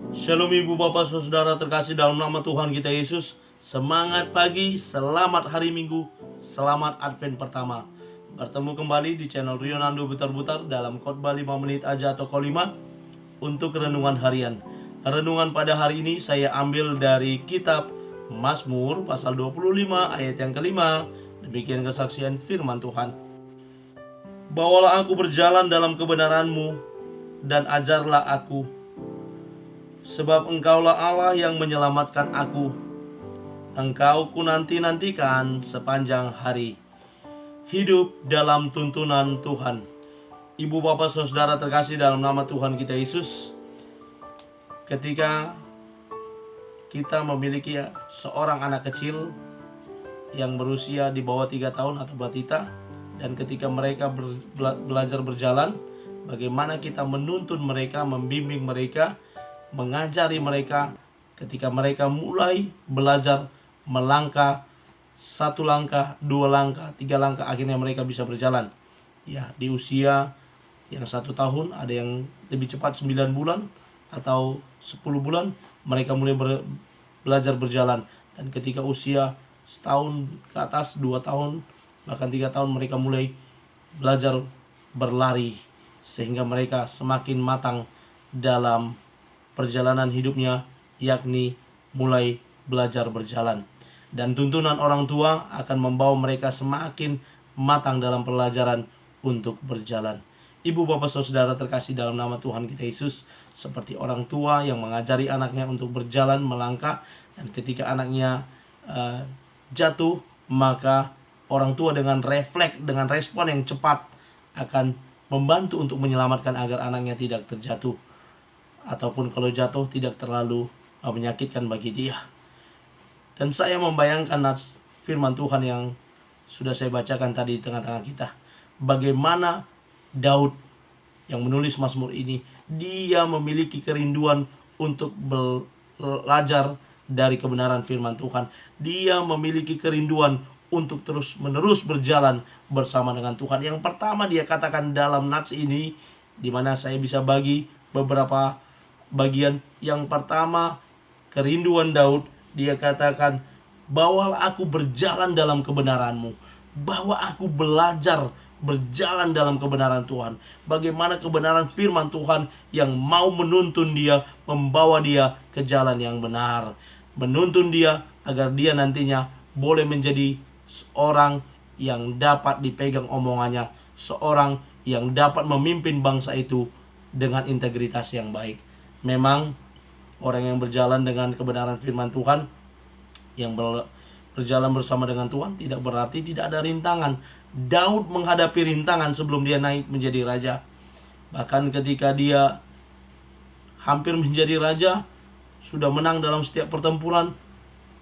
Shalom ibu bapak saudara terkasih dalam nama Tuhan kita Yesus. Semangat pagi, selamat hari Minggu, selamat Advent pertama. Bertemu kembali di channel Rionando Butar-Butar dalam khotbah 5 menit aja atau kolima untuk renungan harian. Renungan pada hari ini saya ambil dari kitab Mazmur pasal 25 ayat yang kelima. Demikian kesaksian firman Tuhan. Bawalah aku berjalan dalam kebenaran-Mu dan ajarlah aku, sebab Engkaulah Allah yang menyelamatkan aku. Engkau ku nanti-nantikan sepanjang hari. Hidup dalam tuntunan Tuhan. Ibu bapak saudara terkasih dalam nama Tuhan kita Yesus, ketika kita memiliki seorang anak kecil yang berusia di bawah 3 tahun atau batita, dan ketika mereka belajar berjalan, bagaimana kita menuntun mereka, membimbing mereka, mengajari mereka ketika mereka mulai belajar melangkah, 1 langkah, 2 langkah, 3 langkah, akhirnya mereka bisa berjalan. Ya, di usia yang 1 tahun, ada yang lebih cepat 9 bulan atau 10 bulan mereka mulai belajar berjalan. Dan ketika usia setahun ke atas, 2 tahun, bahkan 3 tahun mereka mulai belajar berlari, sehingga mereka semakin matang dalam perjalanan hidupnya, yakni mulai belajar berjalan. Dan tuntunan orang tua akan membawa mereka semakin matang dalam pelajaran untuk berjalan. Ibu bapak saudara terkasih dalam nama Tuhan kita Yesus, seperti orang tua yang mengajari anaknya untuk berjalan, melangkah, dan ketika anaknya jatuh, maka orang tua dengan refleks, dengan respon yang cepat akan membantu untuk menyelamatkan agar anaknya tidak terjatuh, ataupun kalau jatuh tidak terlalu menyakitkan bagi dia. Dan saya membayangkan firman Tuhan yang sudah saya bacakan tadi di tengah-tengah kita, bagaimana Daud yang menulis Mazmur ini, dia memiliki kerinduan untuk belajar dari kebenaran firman Tuhan. Dia memiliki kerinduan untuk terus-menerus berjalan bersama dengan Tuhan. Yang pertama dia katakan dalam nats ini, di mana saya bisa bagi beberapa bagian. Yang pertama, kerinduan Daud, dia katakan, bawalah aku berjalan dalam kebenaran-Mu. Bawa aku belajar berjalan dalam kebenaran Tuhan. Bagaimana kebenaran firman Tuhan yang mau menuntun dia, membawa dia ke jalan yang benar, menuntun dia agar dia nantinya boleh menjadi seorang yang dapat dipegang omongannya, seorang yang dapat memimpin bangsa itu dengan integritas yang baik. Memang orang yang berjalan dengan kebenaran firman Tuhan, yang berjalan bersama dengan Tuhan, tidak berarti tidak ada rintangan. Daud menghadapi rintangan sebelum dia naik menjadi raja. Bahkan ketika dia hampir menjadi raja, sudah menang dalam setiap pertempuran,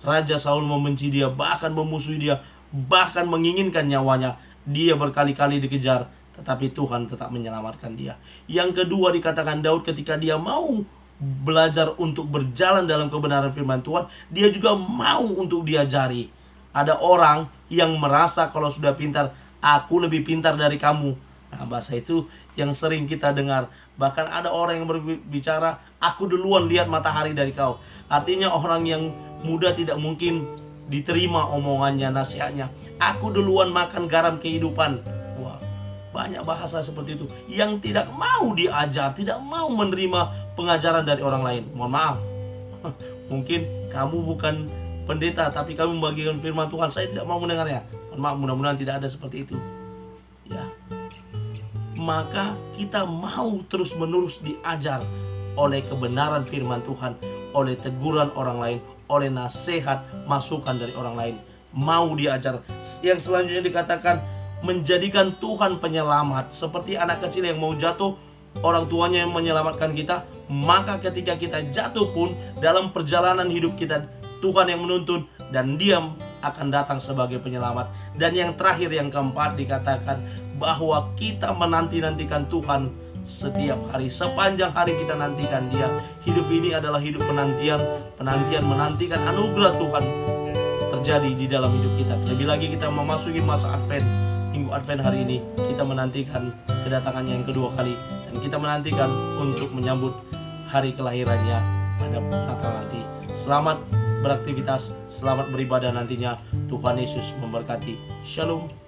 Raja Saul membenci dia, bahkan memusuhi dia, bahkan menginginkan nyawanya. Dia berkali-kali dikejar, tetapi Tuhan tetap menyelamatkan dia. Yang kedua dikatakan Daud, ketika dia mau belajar untuk berjalan dalam kebenaran firman Tuhan, dia juga mau untuk diajari. Ada orang yang merasa kalau sudah pintar, aku lebih pintar dari kamu. Nah, bahasa itu yang sering kita dengar. Bahkan ada orang yang berbicara, aku duluan lihat matahari dari kau. Artinya orang yang muda tidak mungkin diterima omongannya, nasihatnya. Aku duluan makan garam kehidupan. Wah, banyak bahasa seperti itu yang tidak mau diajar, tidak mau menerima pengajaran dari orang lain. Mohon maaf, mungkin kamu bukan pendeta, tapi kamu membagikan firman Tuhan, saya tidak mau mendengarnya. Mohon maaf, mudah-mudahan tidak ada seperti itu. Ya, maka kita mau terus-menerus diajar oleh kebenaran firman Tuhan, oleh teguran orang lain, oleh nasihat, masukan dari orang lain. Mau diajar. Yang selanjutnya dikatakan, menjadikan Tuhan penyelamat. Seperti anak kecil yang mau jatuh, orang tuanya yang menyelamatkan kita. Maka ketika kita jatuh pun, dalam perjalanan hidup kita, Tuhan yang menuntun, dan Dia akan datang sebagai penyelamat. Dan yang terakhir, yang keempat, dikatakan bahwa kita menanti-nantikan Tuhan setiap hari. Sepanjang hari kita nantikan Dia. Hidup ini adalah hidup penantian. Penantian menantikan anugerah Tuhan terjadi di dalam hidup kita. Terlebih lagi kita memasuki masa Advent. Minggu Advent hari ini kita menantikan kedatangannya yang kedua kali, dan kita menantikan untuk menyambut hari kelahirannya pada Natal nanti. Selamat beraktivitas, selamat beribadah nantinya. Tuhan Yesus memberkati. Shalom.